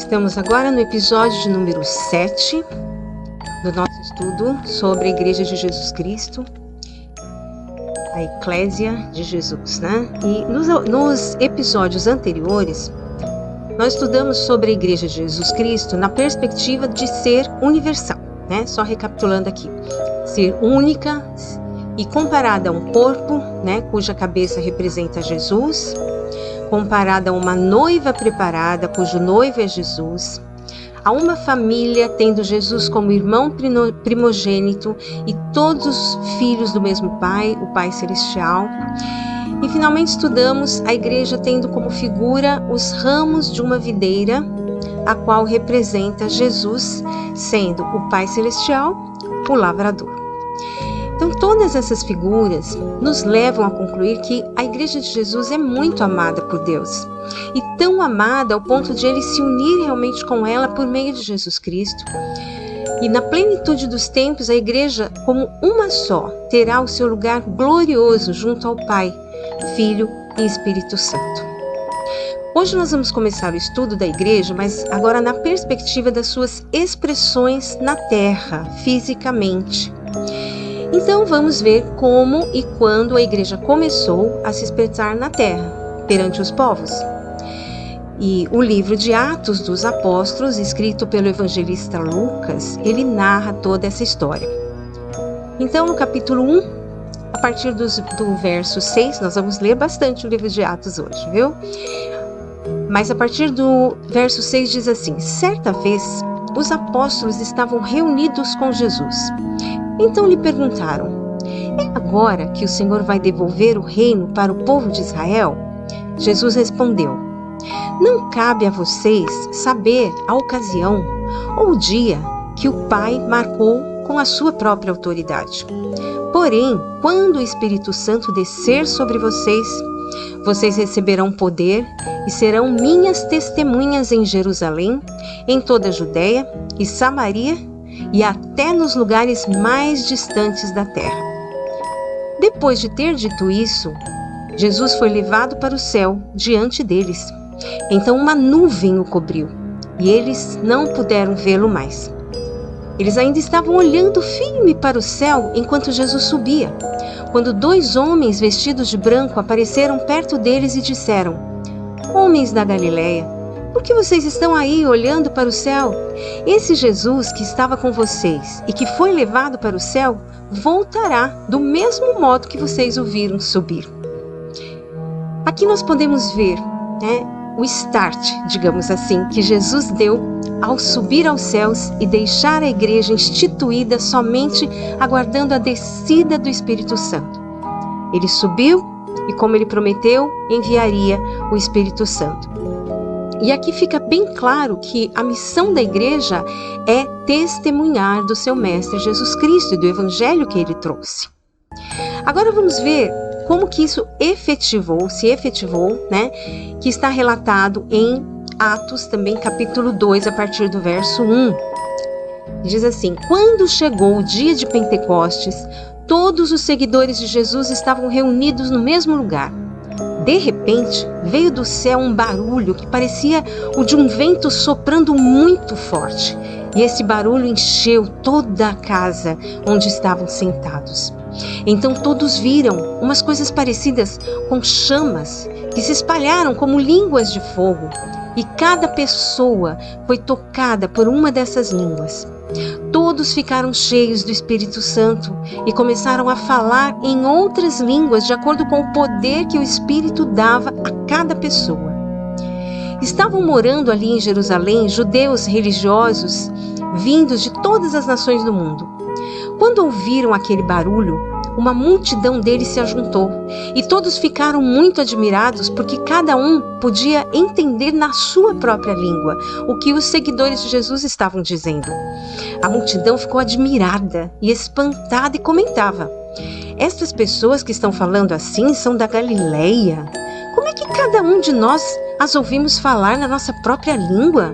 Estamos agora no episódio de número 7 do nosso estudo sobre a Igreja de Jesus Cristo, a Eclésia de Jesus, né? E nos episódios anteriores, nós estudamos sobre a Igreja de Jesus Cristo na perspectiva de ser universal, né? Só recapitulando aqui, ser única e comparada a um corpo, né? Cuja cabeça representa Jesus, comparada a uma noiva preparada, cujo noivo é Jesus, a uma família tendo Jesus como irmão primogênito e todos os filhos do mesmo Pai, o Pai Celestial. E finalmente estudamos a igreja tendo como figura os ramos de uma videira, a qual representa Jesus, sendo o Pai Celestial o lavrador. Então, todas essas figuras nos levam a concluir que a Igreja de Jesus é muito amada por Deus. E tão amada ao ponto de Ele se unir realmente com ela por meio de Jesus Cristo. E na plenitude dos tempos, a Igreja, como uma só, terá o seu lugar glorioso junto ao Pai, Filho e Espírito Santo. Hoje nós vamos começar o estudo da Igreja, mas agora na perspectiva das suas expressões na Terra, fisicamente. Então vamos ver como e quando a igreja começou a se expressar na terra, perante os povos. E o livro de Atos dos Apóstolos, escrito pelo evangelista Lucas, ele narra toda essa história. Então no capítulo 1, a partir do verso 6, nós vamos ler bastante o livro de Atos hoje, viu? Mas a partir do verso 6 diz assim: certa vez os apóstolos estavam reunidos com Jesus. Então lhe perguntaram: é agora que o Senhor vai devolver o reino para o povo de Israel? Jesus respondeu: não cabe a vocês saber a ocasião ou o dia que o Pai marcou com a sua própria autoridade. Porém, quando o Espírito Santo descer sobre vocês, vocês receberão poder e serão minhas testemunhas em Jerusalém, em toda a Judéia e Samaria e até nos lugares mais distantes da terra. Depois de ter dito isso, Jesus foi levado para o céu diante deles. Então uma nuvem o cobriu e eles não puderam vê-lo mais. Eles ainda estavam olhando firme para o céu enquanto Jesus subia, quando 2 homens vestidos de branco apareceram perto deles e disseram: homens da Galileia, por que vocês estão aí olhando para o céu? Esse Jesus que estava com vocês e que foi levado para o céu, voltará do mesmo modo que vocês o viram subir. Aqui nós podemos ver, né, o start, digamos assim, que Jesus deu ao subir aos céus e deixar a igreja instituída somente aguardando a descida do Espírito Santo. Ele subiu e, como ele prometeu, enviaria o Espírito Santo. E aqui fica bem claro que a missão da igreja é testemunhar do seu Mestre Jesus Cristo e do Evangelho que ele trouxe. Agora vamos ver como que isso se efetivou, né? Que está relatado em Atos, também capítulo 2, a partir do verso 1. Diz assim: quando chegou o dia de Pentecostes, todos os seguidores de Jesus estavam reunidos no mesmo lugar. De repente, veio do céu um barulho que parecia o de um vento soprando muito forte. E esse barulho encheu toda a casa onde estavam sentados. Então todos viram umas coisas parecidas com chamas que se espalharam como línguas de fogo. E cada pessoa foi tocada por uma dessas línguas. Todos ficaram cheios do Espírito Santo e começaram a falar em outras línguas de acordo com o poder que o Espírito dava a cada pessoa. Estavam morando ali em Jerusalém judeus religiosos vindos de todas as nações do mundo. Quando ouviram aquele barulho, uma multidão deles se ajuntou e todos ficaram muito admirados porque cada um podia entender na sua própria língua o que os seguidores de Jesus estavam dizendo. A multidão ficou admirada e espantada e comentava: estas pessoas que estão falando assim são da Galileia? Como é que cada um de nós as ouvimos falar na nossa própria língua?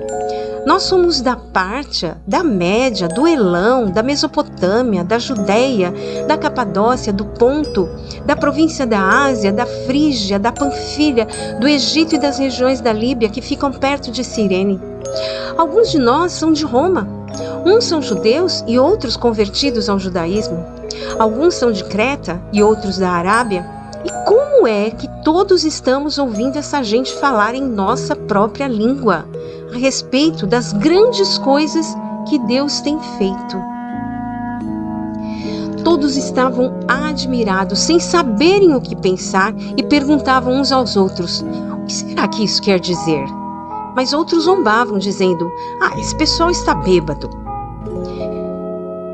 Nós somos da Pártia, da Média, do Elão, da Mesopotâmia, da Judéia, da Capadócia, do Ponto, da província da Ásia, da Frígia, da Panfilha, do Egito e das regiões da Líbia que ficam perto de Cirene. Alguns de nós são de Roma. Uns são judeus e outros convertidos ao judaísmo. Alguns são de Creta e outros da Arábia. E como é que todos estamos ouvindo essa gente falar em nossa própria língua a respeito das grandes coisas que Deus tem feito? Todos estavam admirados, sem saberem o que pensar, e perguntavam uns aos outros: o que será que isso quer dizer? Mas outros zombavam, dizendo: esse pessoal está bêbado.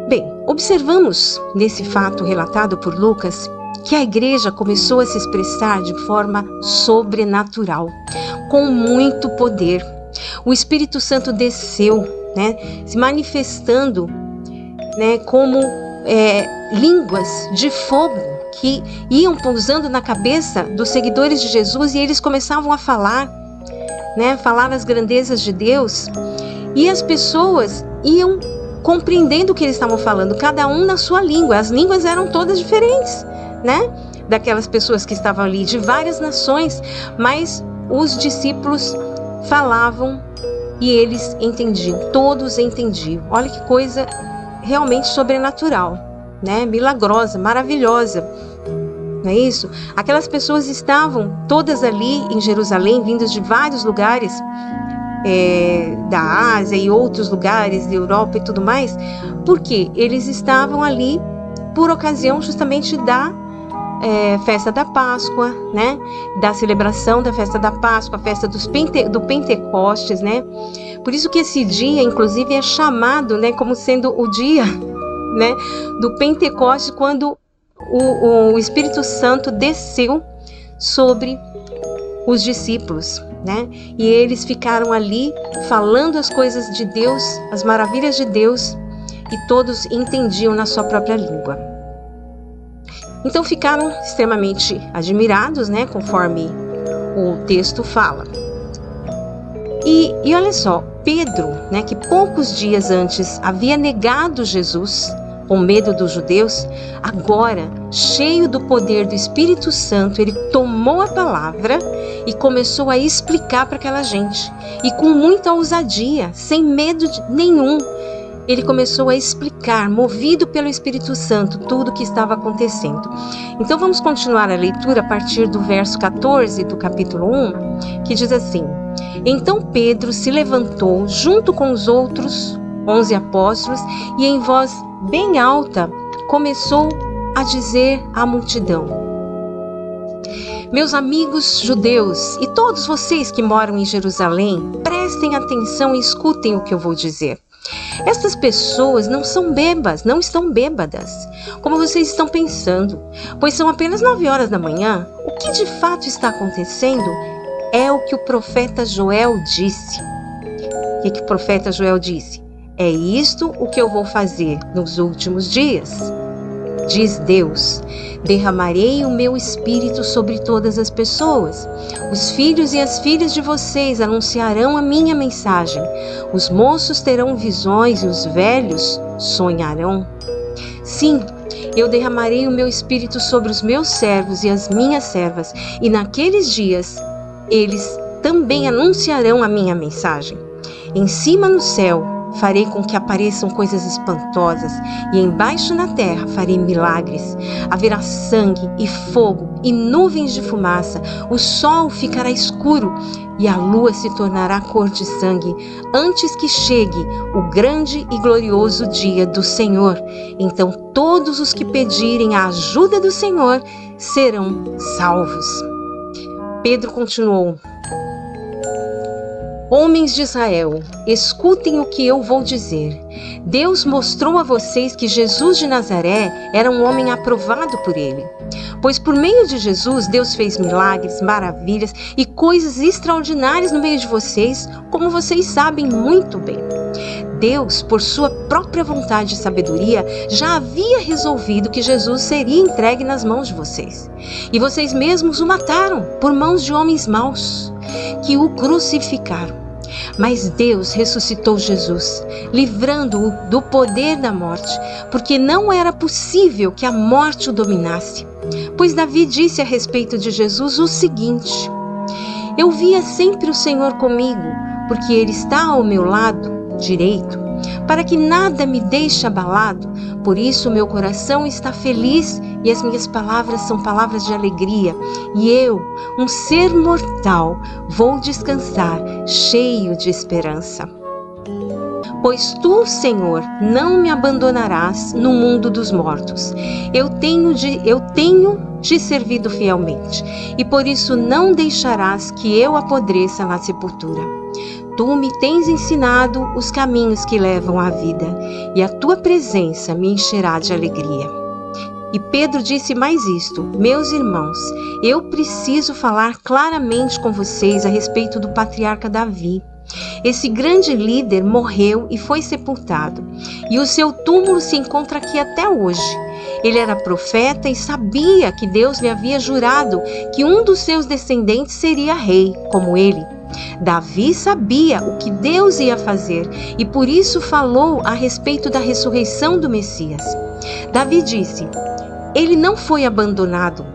Bem, observamos nesse fato relatado por Lucas que a igreja começou a se expressar de forma sobrenatural, com muito poder. O Espírito Santo desceu, se manifestando, como línguas de fogo que iam pousando na cabeça dos seguidores de Jesus, e eles começavam a falar as grandezas de Deus, e as pessoas iam compreendendo o que eles estavam falando, cada um na sua língua. As línguas eram todas diferentes, daquelas pessoas que estavam ali, de várias nações, mas os discípulos falavam e eles entendiam, todos entendiam. Olha que coisa realmente sobrenatural, milagrosa, maravilhosa, não é isso? Aquelas pessoas estavam todas ali em Jerusalém, vindas de vários lugares, da Ásia e outros lugares, da Europa e tudo mais, porque eles estavam ali por ocasião justamente da festa da Páscoa, da celebração da festa da Páscoa, a festa do Pentecostes, Por isso que esse dia, inclusive, é chamado, como sendo o dia, do Pentecostes, quando o Espírito Santo desceu sobre os discípulos, E eles ficaram ali falando as coisas de Deus, as maravilhas de Deus, e todos entendiam na sua própria língua. Então ficaram extremamente admirados, conforme o texto fala. E olha só, Pedro, que poucos dias antes havia negado Jesus, com medo dos judeus, agora, cheio do poder do Espírito Santo, ele tomou a palavra e começou a explicar para aquela gente. E com muita ousadia, sem medo nenhum, ele começou a explicar, movido pelo Espírito Santo, tudo o que estava acontecendo. Então vamos continuar a leitura a partir do verso 14 do capítulo 1, que diz assim: Então Pedro se levantou junto com os outros 11 apóstolos e em voz bem alta começou a dizer à multidão: Meus amigos judeus e todos vocês que moram em Jerusalém, prestem atenção e escutem o que eu vou dizer. Estas pessoas não estão bêbadas, como vocês estão pensando, pois são apenas 9 horas da manhã. O que de fato está acontecendo é o que o profeta Joel disse. O que o profeta Joel disse? É isto o que eu vou fazer nos últimos dias. Diz Deus: derramarei o meu espírito sobre todas as pessoas. Os filhos e as filhas de vocês anunciarão a minha mensagem. Os moços terão visões e os velhos sonharão. Sim, eu derramarei o meu espírito sobre os meus servos e as minhas servas, e naqueles dias eles também anunciarão a minha mensagem. Em cima no céu farei com que apareçam coisas espantosas, e embaixo na terra farei milagres. Haverá sangue e fogo e nuvens de fumaça. O sol ficará escuro e a lua se tornará cor de sangue, antes que chegue o grande e glorioso dia do Senhor. Então todos os que pedirem a ajuda do Senhor serão salvos. Pedro continuou: Homens de Israel, escutem o que eu vou dizer. Deus mostrou a vocês que Jesus de Nazaré era um homem aprovado por ele. Pois por meio de Jesus, Deus fez milagres, maravilhas e coisas extraordinárias no meio de vocês, como vocês sabem muito bem. Deus, por sua própria vontade e sabedoria, já havia resolvido que Jesus seria entregue nas mãos de vocês. E vocês mesmos o mataram por mãos de homens maus, que o crucificaram. Mas Deus ressuscitou Jesus, livrando-o do poder da morte, porque não era possível que a morte o dominasse. Pois Davi disse a respeito de Jesus o seguinte: Eu via sempre o Senhor comigo, porque Ele está ao meu lado direito, para que nada me deixe abalado. Por isso meu coração está feliz e as minhas palavras são palavras de alegria. E eu, um ser mortal, vou descansar cheio de esperança. Pois tu, Senhor, não me abandonarás no mundo dos mortos. Eu tenho te servido fielmente, e por isso não deixarás que eu apodreça na sepultura. Tu me tens ensinado os caminhos que levam à vida, e a tua presença me encherá de alegria. E Pedro disse mais isto: meus irmãos, eu preciso falar claramente com vocês a respeito do patriarca Davi. Esse grande líder morreu e foi sepultado, e o seu túmulo se encontra aqui até hoje. Ele era profeta e sabia que Deus lhe havia jurado que um dos seus descendentes seria rei, como ele. Davi sabia o que Deus ia fazer e por isso falou a respeito da ressurreição do Messias. Davi disse: ele não foi abandonado,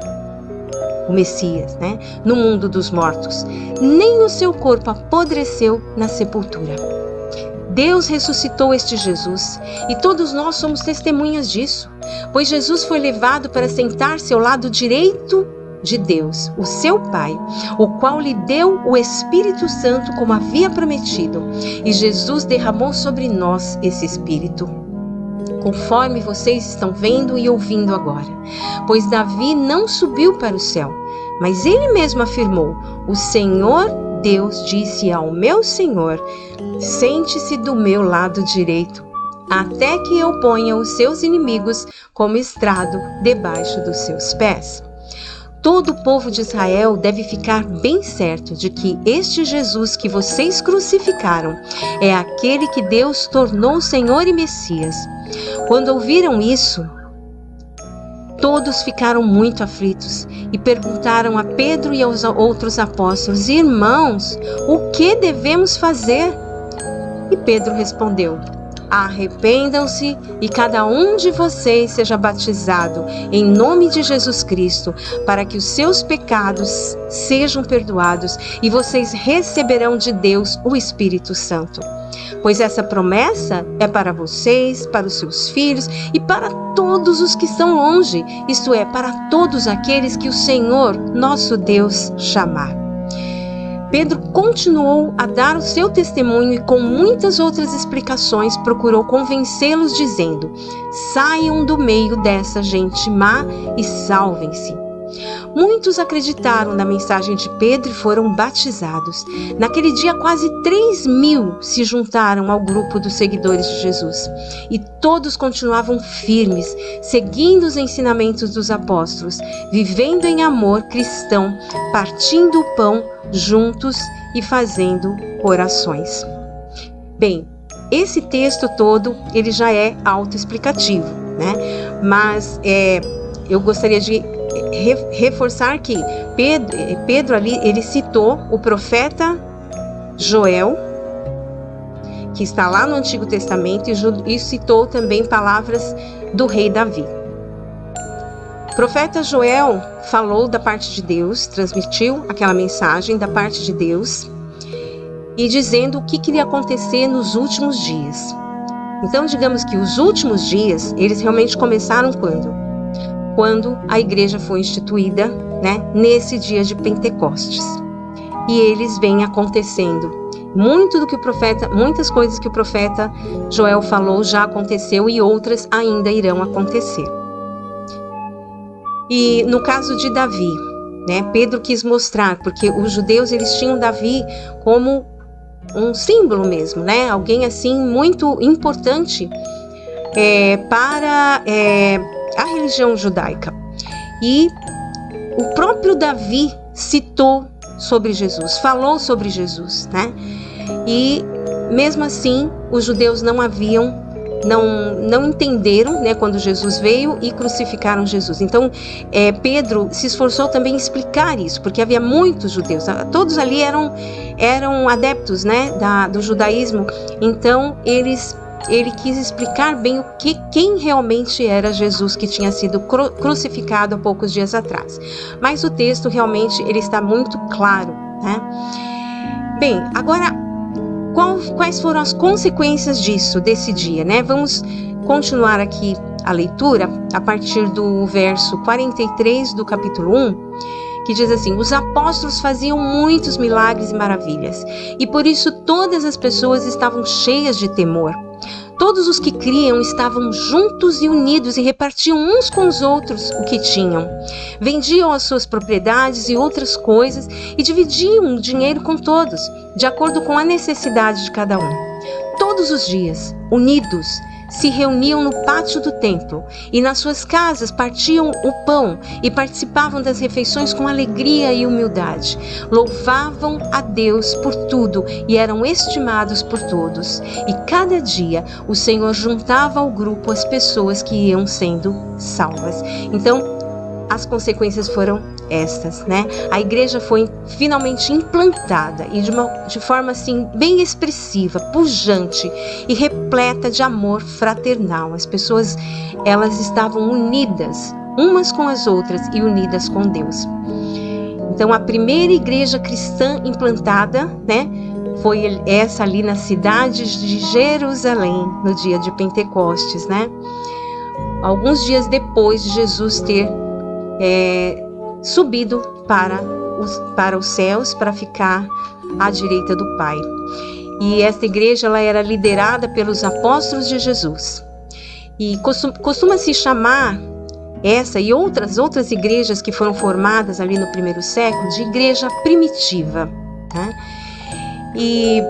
o Messias, no mundo dos mortos, nem o seu corpo apodreceu na sepultura. Deus ressuscitou este Jesus e todos nós somos testemunhas disso, pois Jesus foi levado para sentar-se ao lado direito de Deus, o seu Pai, o qual lhe deu o Espírito Santo como havia prometido, e Jesus derramou sobre nós esse Espírito, conforme vocês estão vendo e ouvindo agora. Pois Davi não subiu para o céu, mas ele mesmo afirmou: o Senhor Deus disse ao meu Senhor: sente-se do meu lado direito, até que eu ponha os seus inimigos como estrado debaixo dos seus pés. Todo o povo de Israel deve ficar bem certo de que este Jesus que vocês crucificaram é aquele que Deus tornou Senhor e Messias. Quando ouviram isso, todos ficaram muito aflitos e perguntaram a Pedro e aos outros apóstolos: irmãos, o que devemos fazer? E Pedro respondeu: arrependam-se e cada um de vocês seja batizado em nome de Jesus Cristo, para que os seus pecados sejam perdoados e vocês receberão de Deus o Espírito Santo. Pois essa promessa é para vocês, para os seus filhos e para todos os que estão longe, isto é, para todos aqueles que o Senhor, nosso Deus, chamar. Pedro continuou a dar o seu testemunho e com muitas outras explicações procurou convencê-los dizendo: saiam do meio dessa gente má e salvem-se. Muitos acreditaram na mensagem de Pedro e foram batizados. Naquele dia, quase 3.000 se juntaram ao grupo dos seguidores de Jesus. E todos continuavam firmes, seguindo os ensinamentos dos apóstolos, vivendo em amor cristão, partindo o pão juntos e fazendo orações. Bem, esse texto todo, ele já é autoexplicativo, Mas eu gostaria de reforçar que Pedro ali, ele citou o profeta Joel, que está lá no Antigo Testamento, e citou também palavras do rei Davi. O profeta Joel falou da parte de Deus, transmitiu aquela mensagem da parte de Deus, e dizendo o que iria acontecer nos últimos dias. Então, digamos que os últimos dias, eles realmente começaram quando a igreja foi instituída, nesse dia de Pentecostes. E eles vêm acontecendo. Muitas coisas que o profeta Joel falou já aconteceu e outras ainda irão acontecer. E no caso de Davi, Pedro quis mostrar, porque os judeus eles tinham Davi como um símbolo mesmo, alguém assim muito importante para a religião judaica. E o próprio Davi citou sobre Jesus, falou sobre Jesus, E mesmo assim, os judeus não entenderam, quando Jesus veio e crucificaram Jesus. Então, Pedro se esforçou também em explicar isso, porque havia muitos judeus, todos ali eram adeptos, do judaísmo. Então, ele quis explicar bem quem realmente era Jesus que tinha sido crucificado há poucos dias atrás. Mas o texto realmente ele está muito claro, Bem, agora quais foram as consequências disso, desse dia, né? Vamos continuar aqui a leitura a partir do verso 43 do capítulo 1, que diz assim: os apóstolos faziam muitos milagres e maravilhas, e por isso todas as pessoas estavam cheias de temor. Todos os que criam estavam juntos e unidos e repartiam uns com os outros o que tinham. Vendiam as suas propriedades e outras coisas e dividiam o dinheiro com todos, de acordo com a necessidade de cada um. Todos os dias, unidos, se reuniam no pátio do templo e nas suas casas partiam o pão e participavam das refeições com alegria e humildade. Louvavam a Deus por tudo e eram estimados por todos. E cada dia o Senhor juntava ao grupo as pessoas que iam sendo salvas. Então, as consequências foram estas, né? A igreja foi finalmente implantada e de forma assim bem expressiva, pujante e repleta de amor fraternal. As pessoas, elas estavam unidas umas com as outras e unidas com Deus. Então, a primeira igreja cristã implantada, né, foi essa ali na cidade de Jerusalém, no dia de Pentecostes, né? Alguns dias depois de Jesus ter subido para os céus, para ficar à direita do Pai. E esta igreja, ela era liderada pelos apóstolos de Jesus. E costuma-se chamar essa e outras igrejas que foram formadas ali no primeiro século de igreja primitiva, né? E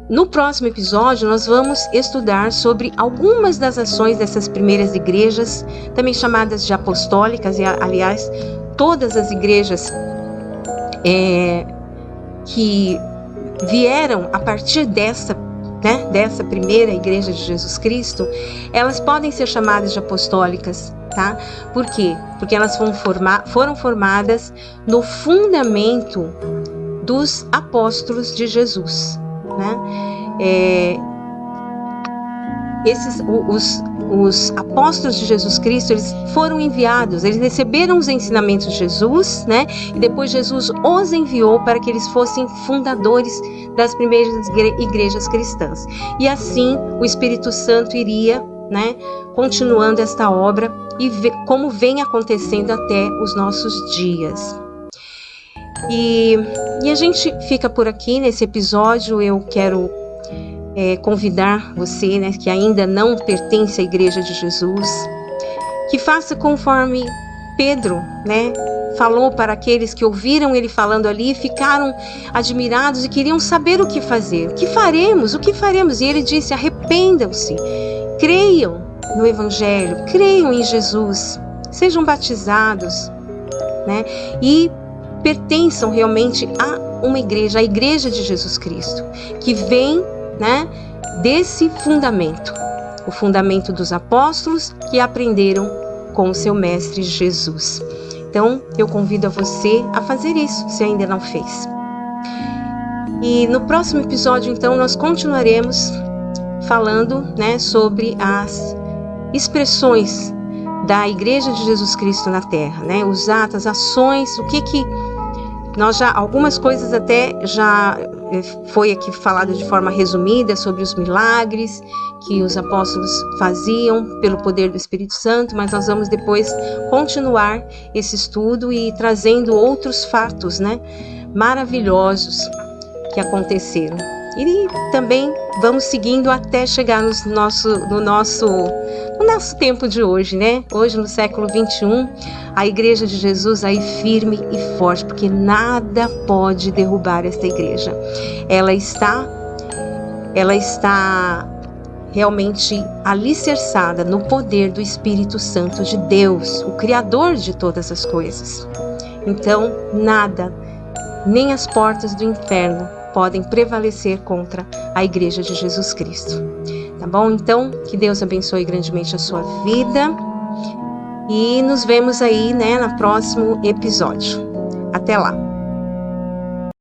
no próximo episódio nós vamos estudar sobre algumas das ações dessas primeiras igrejas, também chamadas de apostólicas, e aliás, todas as igrejas que vieram a partir dessa primeira igreja de Jesus Cristo, elas podem ser chamadas de apostólicas, tá? Por quê? Porque elas foram formadas no fundamento dos apóstolos de Jesus, né? Os apóstolos de Jesus Cristo, eles foram enviados, eles receberam os ensinamentos de Jesus, né? E depois Jesus os enviou para que eles fossem fundadores das primeiras igrejas cristãs. E assim o Espírito Santo iria, né, continuando esta obra e como vem acontecendo até os nossos dias. E a gente fica por aqui nesse episódio. Eu quero convidar você, né, que ainda não pertence à Igreja de Jesus, que faça conforme Pedro, né, falou para aqueles que ouviram ele falando ali, ficaram admirados e queriam saber o que fazer. O que faremos? O que faremos? E ele disse: arrependam-se, creiam no Evangelho, creiam em Jesus, sejam batizados, né, e pertençam realmente a uma igreja, a Igreja de Jesus Cristo, que vem, né, desse fundamento, o fundamento dos apóstolos que aprenderam com o seu mestre Jesus. Então, eu convido a você a fazer isso, se ainda não fez. E no próximo episódio, então, nós continuaremos falando, né, sobre as expressões da Igreja de Jesus Cristo na Terra, né, os atos, as ações, o que nós algumas coisas até já foi aqui falado de forma resumida sobre os milagres que os apóstolos faziam pelo poder do Espírito Santo, mas nós vamos depois continuar esse estudo e trazendo outros fatos, né, maravilhosos que aconteceram. E também vamos seguindo até chegar no nosso tempo de hoje, né? Hoje, no século 21, a Igreja de Jesus aí firme e forte, porque nada pode derrubar esta igreja. Ela está realmente alicerçada no poder do Espírito Santo de Deus, o Criador de todas as coisas. Então, nada, nem as portas do inferno podem prevalecer contra a Igreja de Jesus Cristo. Tá bom? Então, que Deus abençoe grandemente a sua vida e nos vemos aí, né, no próximo episódio. Até lá!